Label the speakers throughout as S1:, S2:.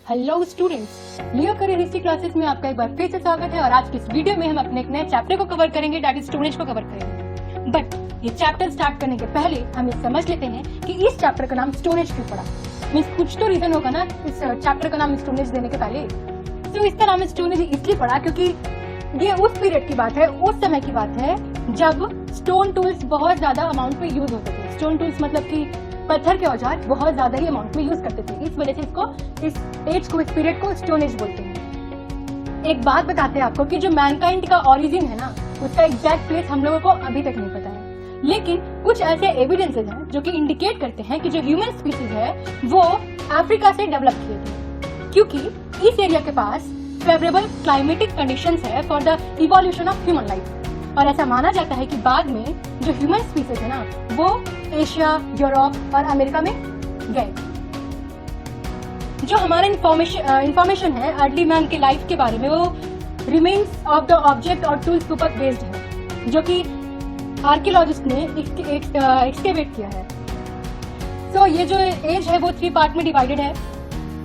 S1: Hello students, लियो career history classes में आपका एक बार फिर से स्वागत है। और आज की इस वीडियो में हम अपने एक नए चैप्टर को कवर करेंगे, दैट इज स्टोन एज को कवर करेंगे। बट ये चैप्टर स्टार्ट करने के पहले हम ये समझ लेते हैं कि इस चैप्टर का नाम स्टोन एज क्यों पड़ा। मीन्स कुछ तो रीजन होगा ना इस चैप्टर का नाम स्टोन एज देने के पहले। तो इसका नाम स्टोन एज इसलिए पड़ा क्योंकि ये उस पीरियड की बात है, उस समय की बात है जब स्टोन टूल्स बहुत ज्यादा अमाउंट में यूज होते थे। स्टोन टूल्स मतलब कि पत्थर के औजार बहुत ज्यादा ही अमाउंट में यूज करते थे। इस वजह से इस एज को, इस पीरियड को स्टोन एज बोलते हैं। एक बात बताते हैं आपको कि जो मैनकाइंड का ओरिजिन है ना, उसका एग्जैक्ट प्लेस हम लोगों को अभी तक नहीं पता है। लेकिन कुछ ऐसे एविडेंसेस हैं जो कि इंडिकेट करते हैं कि जो ह्यूमन स्पीसीज है वो अफ्रीका से डेवलप किए थे, क्योंकि इस एरिया के पास फेवरेबल क्लाइमेटिक कंडीशंस है for the evolution of human life. और ऐसा माना जाता है कि बाद में जो ह्यूमन स्पीसीज है ना, वो एशिया, यूरोप और अमेरिका में गए। जो हमारा इंफॉर्मेशन है अर्ली मैन के लाइफ के बारे में, वो रिमेन्स ऑफ द ऑब्जेक्ट और टूल्स के ऊपर बेस्ड है, जो कि आर्कियोलॉजिस्ट ने एक्सकेवेट किया है। तो ये जो एज है वो 3 पार्ट में डिवाइडेड है,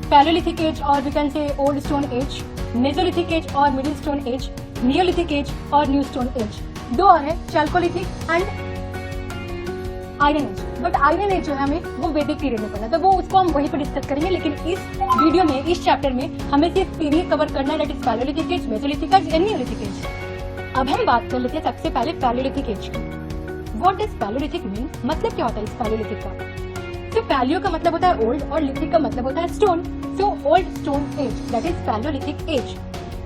S1: पैलेलिथिक एज और we can say old stone age, mesolithic age और middle stone age, neolithic age और न्यू स्टोन एज। 2 और है, chalcolithic and iron age. But iron age जो है हमें वो वैदिक पीरियड में पढ़ना, तो वो उसको हम वहीं पर डिस्कस करेंगे। लेकिन इस वीडियो में, इस चैप्टर में हमें सिर्फ 3 ही कवर करना है, that is paleolithic age, mesolithic age and neolithic age. अब हम बात कर लेते हैं सबसे पहले पैलेलिथिक एज की। What does paleolithic mean? मतलब क्या होता है इस पैलेलिथिक का? तो पैलियो का मतलब होता है ओल्ड और लिथिक का मतलब होता है stone. So old stone age that is paleolithic age.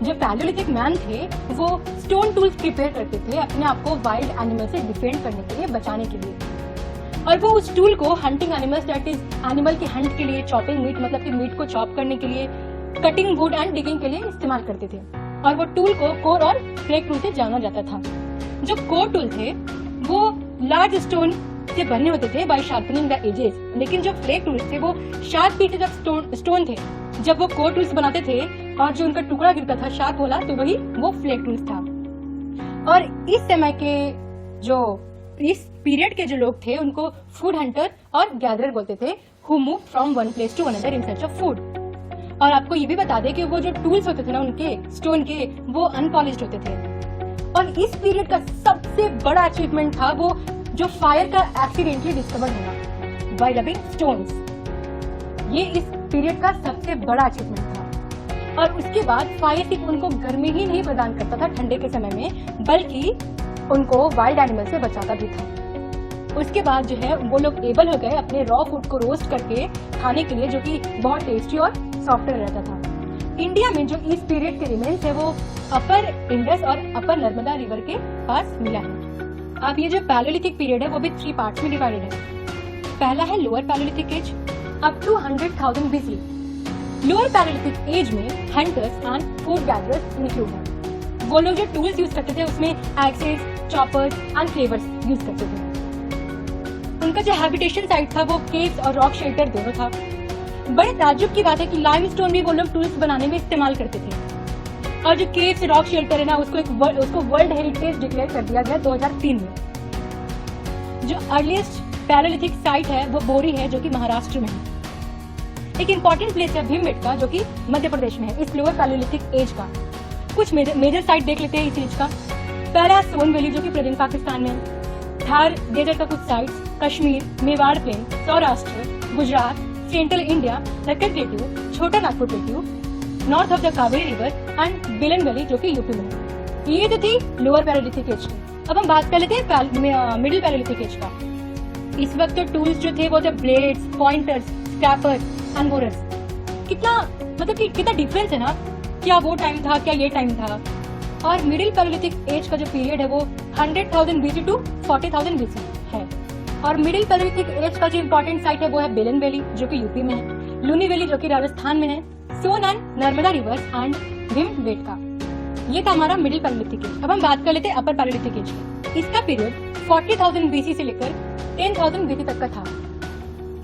S1: जो पैलेलिथिक मैन थे वो स्टोन टूल्स प्रिपेयर करते थे अपने आप को वाइल्ड एनिमल से डिफेंड करने के लिए, बचाने के लिए। और वो उस टूल को hunting animals that is animal के हंट के लिए, चॉपिंग मीट मतलब कि मीट को चॉप करने के लिए, कटिंग वुड एंड डिगिंग के लिए इस्तेमाल करते थे। और वो टूल को कोर और फ्लेक टूल से जाना जाता था। जो कोर टूल थे वो लार्ज स्टोन से बने होते थे बाय शार्पनिंग द एजेस, लेकिन जो फ्लेक टूल्स थे वो शार्प पीसेज ऑफ स्टोन थे। जब वो कोर टूल्स बनाते थे और जो उनका टुकड़ा गिरता था शार्प वाला, तो वही वो फ्लेक टूल्स था। और इस समय के जो इस पीरियड के जो लोग थे उनको फूड हंटर और गैदरर बोलते थे, who move from one place to another in search of food. और आपको ये भी बता दें कि वो जो टूल्स होते थे ना उनके स्टोन के, वो अनपॉलिश्ड होते थे। और इस पीरियड का सबसे बड़ा अचीवमेंट था वो जो फायर का एक्सीडेंटली डिस्कवर होना बाय रबिंग स्टोन्स। ये इस पीरियड का सबसे बड़ा अचीवमेंट था। और उसके बाद फायर सिर्फ उनको गर्मी ही नहीं प्रदान करता था ठंडे के समय में, बल्कि उनको वाइल्ड एनिमल से बचाता भी था। उसके बाद जो है वो लोग एबल हो गए अपने रॉ फूड को रोस्ट करके खाने के लिए, जो कि बहुत टेस्टी और सॉफ्टवेयर रहता था। इंडिया में जो इस पीरियड के रिमेन्स है वो अपर इंडस और अपर नर्मदा रिवर के पास मिला है। अब ये जो पैलेलिथिक पीरियड है वो भी 3 पार्ट्स में डिवाइडेड है। पहला है lower palaeolithic age up to 100,000 BC। Lower palaeolithic age में hunters and food gatherers include है। वो लोग जो टूल्स यूज करते थे उसमें axes, choppers and cleavers use करते थे। उनका जो हैबिटेशन साइट था वो केव्स और रॉक शेल्टर दोनों था। बड़े ताज्जुब की बात है कि लाइमस्टोन भी वो लोग टूल्स बनाने में इस्तेमाल करते थे। और जो केव्स, रॉक शेल्टर है ना, उसको वर्ल्ड हेरिटेज डिक्लेयर कर दिया गया 2003 में। जो अर्लीस्ट पैलेलिथिक साइट है वो बोरी है, जो कि महाराष्ट्र में है। एक इंपॉर्टेंट प्लेस है भीमबेटका, जो कि मध्य प्रदेश में है, इस लोअर पैलेलिथिक एज का। कुछ मेजर साइट देख लेते हैं इस एज का। पहला सोन वैली, जो कि प्रेजेंट पाकिस्तान में है। थार डेजर्ट का कुछ sites, Kashmir, Mewar plain, Saurashtra, Gujarat, central India, Deccan plateau, Chota Nagpur plateau, north of the Kaveri river and Belan valley, जो कि यूपी में है। ये तो थी लोअर पैलेलिथिक एज की। अब हम बात कर लेते हैं मिडिल पैलेलिथिक एज का। इस वक्त तो टूल्स जो थे वो थे blades, pointers, scrapers and borers. कितना डिफरेंस है ना, क्या वो टाइम था, क्या ये टाइम था। और मिडिल पैलेलिथिक एज का जो पीरियड है वो 100,000 BC टू 40,000 BC है। और मिडिल पैलेलिथिक एज का जो इम्पोर्टेंट साइट है वो है बेलन वैली, जो कि यूपी में है, लूनी वैली, जो कि राजस्थान में है, Son and Narmada rivers and Bhimbetka. ये था हमारा मिडिल पैलेलिथिक एज। अब हम बात कर लेते हैं अपर पैलेलिथिक एज की। इसका पीरियड 40,000 BC से लेकर 10,000 BC तक का था।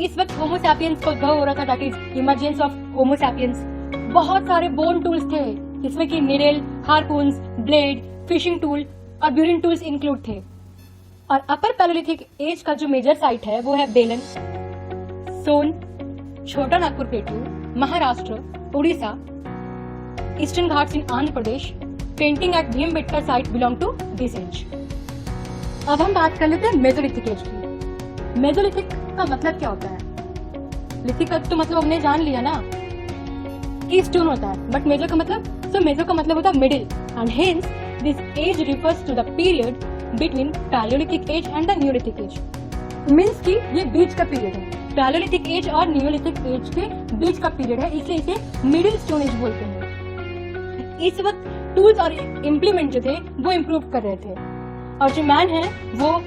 S1: इस वक्त होमो सैपियंस का उद्भव हो रहा था, that is emergence of Homo sapiens. बहुत सारे बोन टूल्स थे, इसमें कि निडल, हार्पून्स, ब्लेड, फिशिंग टूल और ब्यूरिंग टूल्स इंक्लूड थे। और अपर पैलेलिथिक एज का जो मेजर साइट है वो है Belan, Son, Chota Nagpur plateau, Maharashtra, Orissa, Eastern Ghats in Andhra Pradesh, painting at Bhimbetka site belong to this age. अब हम बात कर लेते हैं मेसोलिथिक एज की। मेसोलिथिक का मतलब क्या होता है? लिथिक का तो मतलब हमने जान लिया ना कि स्टोन होता है, बट मेजो का मतलब, सो मेजो का मतलब होता है middle, and hence this age refers to the period between paleolithic age and the neolithic age. मीन्स कि ये बीच का पीरियड है, पैलियोलिथिक एज और न्यूलिथिक एज के बीच का पीरियड है, इसलिए इसे मिडिल स्टोन एज बोलते हैं। इस वक्त टूल्स और इम्प्लीमेंट जो थे वो इम्प्रूव कर रहे थे, और जो मैन है वो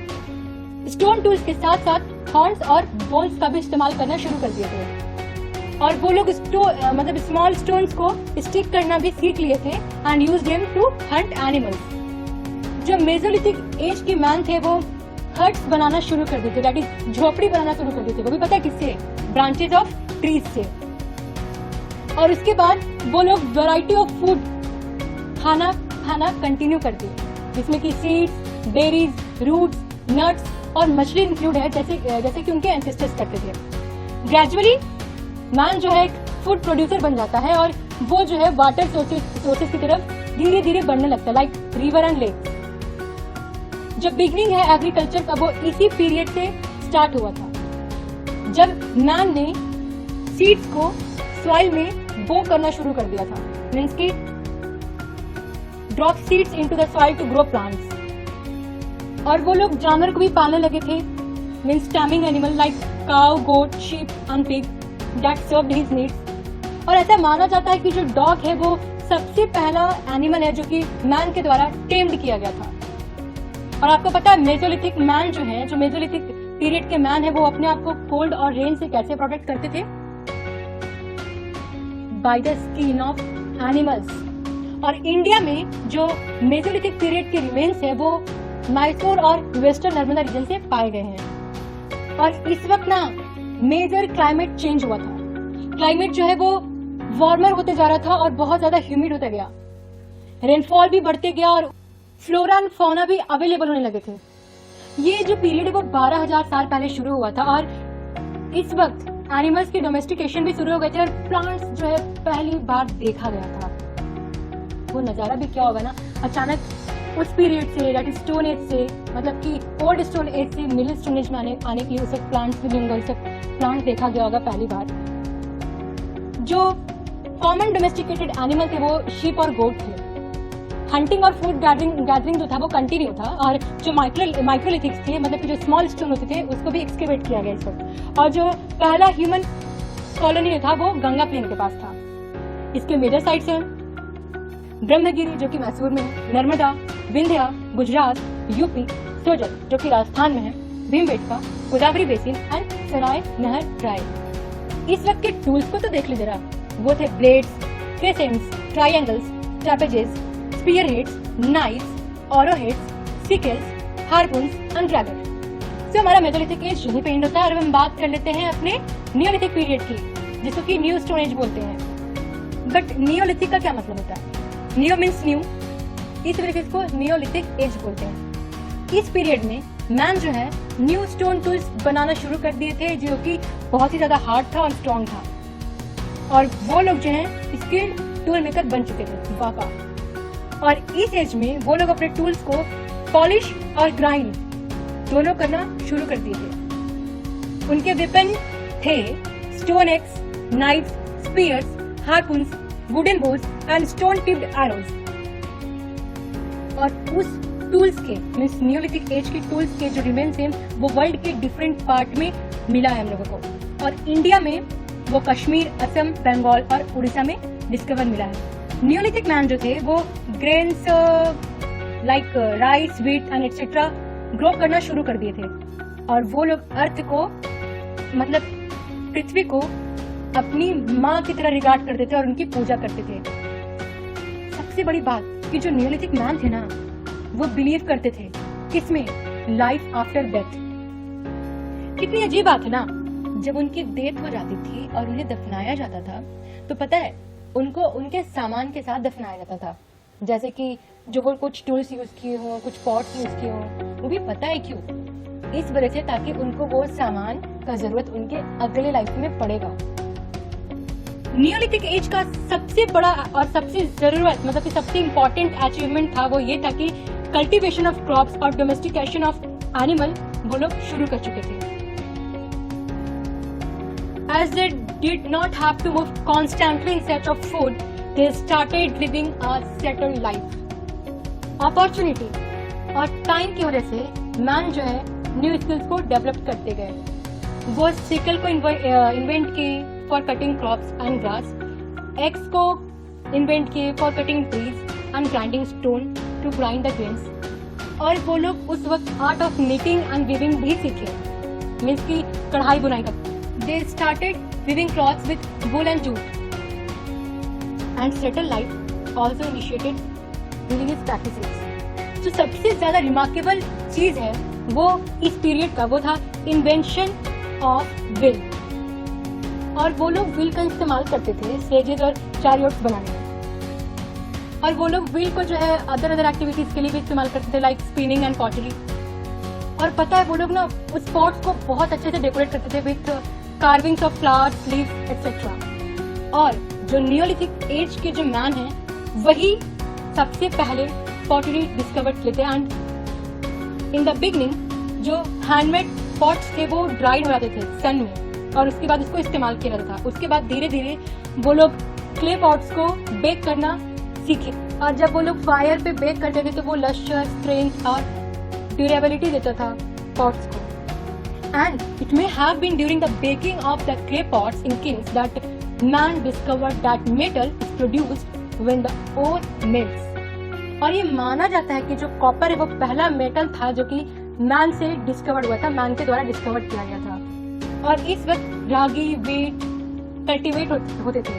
S1: स्टोन टूल्स के साथ साथ हॉर्न्स और बोन्स का भी इस्तेमाल करना शुरू कर दिए थे, और वो लोग मतलब स्मॉल स्टोन्स को स्टिक करना भी सीख लिए थे and use them to hunt animals. जो मेसोलिथिक एज के मैन थे वो हट्स बनाना शुरू कर देते, दैट इज झोपड़ी बनाना शुरू कर देते, वो भी पता है किससे? ब्रांचेज ऑफ ट्रीज से। और उसके बाद वो लोग वैरायटी ऑफ फूड खाना कंटिन्यू करते, जिसमें कि सीड्स, बेरीज, रूट्स, नट्स और मछली इंक्लूड है, जैसे कि उनके एंसेस्टर्स करते थे। ग्रेजुअली मैन जो है फूड प्रोड्यूसर बन जाता है, और वो जो है वाटर सोर्सेज की तरफ धीरे धीरे बढ़ने लगता है, लाइक रिवर एंड लेक। जब बिगनिंग है एग्रीकल्चर का वो इसी पीरियड से स्टार्ट हुआ था, जब मैन ने सीड्स को सॉइल में बो करना शुरू कर दिया था, मीन्स की drop seeds into the soil to grow plants. और वो लोग जानवर को भी पालने लगे थे, means taming animal like cow, goat, sheep and pig that served his needs. और ऐसा माना जाता है कि जो डॉग है वो सबसे पहला एनिमल है जो कि मैन के द्वारा टेम्ड किया गया था। और आपको पता है मेसोलिथिक मैन जो है, जो मेसोलिथिक पीरियड के मैन है, वो अपने आप को कोल्ड और रेन से कैसे प्रोटेक्ट करते थे? By the skin of animals. और इंडिया में जो मेसोलिथिक पीरियड के रिमेन्स है वो मैसूर और वेस्टर्न नर्मदा रीजन से पाए गए हैं। और इस वक्त ना मेजर क्लाइमेट चेंज हुआ था, क्लाइमेट जो है वो वार्मर होते जा रहा था और बहुत ज्यादा ह्यूमिड होता गया, रेनफॉल भी बढ़ते गया और फ्लोरा एंड फौना भी अवेलेबल होने लगे थे। ये जो पीरियड है वो 12,000 साल पहले शुरू हुआ था, और इस वक्त एनिमल्स की डोमेस्टिकेशन भी शुरू हो गए थे और प्लांट्स जो है पहली बार देखा गया था। वो नजारा भी क्या होगा ना, अचानक उस पीरियड से, दैट इज स्टोन एज से, मतलब कि ओल्ड स्टोन एज से मिडिल स्टोन एज में आने के लिए उस वक्त प्लांट्स भी नहीं होंगे, उस वक्त प्लांट देखा गया होगा पहली बार। जो कॉमन डोमेस्टिकेटेड एनिमल थे वो शीप और गोट थे। हंटिंग और फूड गैदरिंग जो था वो कंटिन्यू था, और जो माइक्रोलिथिक्स थे, मतलब कि जो स्मॉल स्टोन होते थे, उसको भी एक्सकेवेट किया गया इस वक्त। और जो पहला ह्यूमन कॉलोनी था वो गंगा प्लेन के पास था। इसके मेजर साइट्स हैं ब्रह्मगिरी जो कि मैसूर में है, नर्मदा, विंध्या गुजरात, यूपी, सोजत जो कि राजस्थान में है, भीमबेटका, गोदावरी बेसिन एंड सराय नहर राय। इस वक्त के टूल्स को तो देख लीजिए जरा, वो थे blades, crescents, triangles, trapezes, spear heads, knifes, arrow heads, sickles, harpoons and dagger. तो हमारा मेसोलिथिक एज यहीं पे एंड होता है, और हम बात कर लेते हैं अपने नियोलिथिक पीरियड की, जिसको कि न्यू स्टोन एज बोलते हैं। बट नियोलिथिक का क्या मतलब होता है? नियो मीन्स न्यू, इस वजह से इसको नियोलिथिक एज बोलते हैं। इस पीरियड में मैन जो है न्यू स्टोन टूल्स बनाना शुरू कर दिए थे, जो कि बहुत ही ज्यादा हार्ड था और स्ट्रॉन्ग था, और वो लोग जो है स्किल्ड टूल मेकर बन चुके थे वाका। और इस एज में वो लोग अपने टूल्स को पॉलिश और ग्राइंड दोनों करना शुरू कर दिए थे। उनके वेपन थे stone axe, knife, spears, harpoons, wooden bows and stone tipped arrows. और उस टूल्स के मीन्स नियोलिथिक एज के टूल्स के जो रिमेन्स हैं वो वर्ल्ड के डिफरेंट पार्ट में मिला है हम लोगों को, और इंडिया में वो कश्मीर, असम, बंगाल और उड़ीसा में डिस्कवर मिला है। नियोलिथिक मैन जो थे वो grains like rice, wheat and etcetera grow करना शुरू कर दिए थे, और वो लोग अर्थ को, मतलब पृथ्वी को अपनी माँ की तरह रिगार्ड करते थे और उनकी पूजा करते थे। सबसे बड़ी बात कि जो नियोलिथिक मैन थे ना वो बिलीव करते थे किसमें? Life after death. कितनी अजीब बात है ना, जब उनकी डेथ हो जाती थी और उन्हें दफनाया जाता था तो पता है उनको उनके सामान के साथ दफनाया जाता था, जैसे कि जो वो कुछ टूल्स यूज किए हो, कुछ पॉट्स यूज किए हो, वो भी पता है क्यों? इस वजह से ताकि उनको वो सामान का जरूरत उनके अगले लाइफ में पड़ेगा। नियोलिथिक एज का सबसे बड़ा और सबसे जरूरत मतलब कि सबसे इम्पोर्टेंट अचीवमेंट था वो ये था कि कल्टीवेशन ऑफ क्रॉप्स और डोमेस्टिकेशन ऑफ एनिमल वो लोग शुरू कर चुके थे। As they did not have to move constantly in search of food, they started living a settled life. Opportunity और टाइम की वजह से मैन जो है न्यू स्किल्स को डेवलप करते गए। वो सिकल को इन्वेंट किए for cutting crops and grass, axe को इन्वेंट किए for cutting trees and grinding stone to grind the grains. और वो लोग उस वक्त art of knitting and weaving भी सीखे, मीन्स की कढ़ाई बुनाई का। They started weaving cloths with wool and jute, and settled life also initiated during these practices. जो सबसे ज्यादा रिमार्केबल चीज है वो इस पीरियड का वो था इन्वेंशन ऑफ विल। और वो लोग विल का इस्तेमाल करते थे स्लेजेस और चैरियट्स बनाने में। और वो लोग विल को जो है अदर एक्टिविटीज के लिए भी इस्तेमाल करते थे, लाइक स्पिनिंग एंड पॉटरी। और पता है वो लोग ना उस पॉट्स को बहुत अच्छे से डेकोरेट करते थे with carvings of flowers, leaves etcetera. और जो नियोलिथिक एज के जो मैन हैं वही सबसे पहले पॉटरी डिस्कवर किए थे। एंड इन द बिगनिंग जो हैंडमेड पॉट्स थे वो ड्राइड हो जाते थे सन में, और उसके बाद उसको इस्तेमाल किया जाता था। उसके बाद धीरे धीरे वो लोग क्ले पॉट्स को बेक करना सीखे, और जब वो लोग फायर पे बेक करते थे तो वो लश्चर, स्ट्रेंथ और ड्यूरेबिलिटी देता था पॉट्स को। And it may have been during the baking of the clay pots in Kings that man discovered that metal is produced when the ore melts. और ये माना जाता है कि जो कॉपर है वो पहला मेटल था जो कि मैन से डिस्कवर्ड हुआ था, मैन के द्वारा डिस्कवर्ड किया गया था। और इस वक्त रागी, वीट कल्टीवेट होते थे।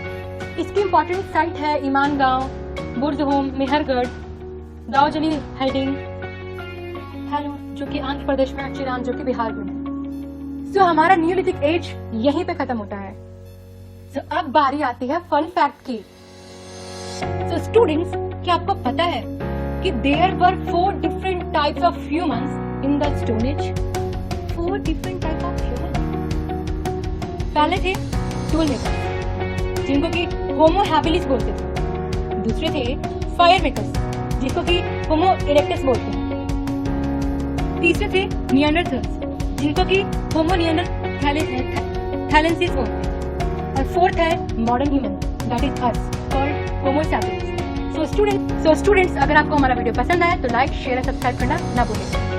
S1: इसकी इम्पोर्टेंट साइट है ईमान गांव, बुर्जहोम, मेहरगढ़, दाऊजली हेडिंग, जो कि आंध्र प्रदेश में, चिरान जो कि बिहार में है। तो हमारा नियोलिथिक एज यहीं पे खत्म होता है। तो अब बारी आती है फन फैक्ट की। तो स्टूडेंट्स, क्या आपको पता है कि there were 4 different types of humans in the stone age? 4 different type of human. पहले थे टूल मेकर्स जिनको कि होमो हैबिलिस बोलते थे। दूसरे थे फायर मेकर्स जिसको कि होमो इरेक्टस बोलते हैं। तीसरे थे निएंडरथल्स जिनको कि होमो निएंडरथैलेंसिस बोलते हैं। और फोर्थ है modern human, that is us, called Homo sapiens. So students, अगर आपको हमारा वीडियो पसंद आया तो लाइक, शेयर और सब्सक्राइब करना ना भूलें।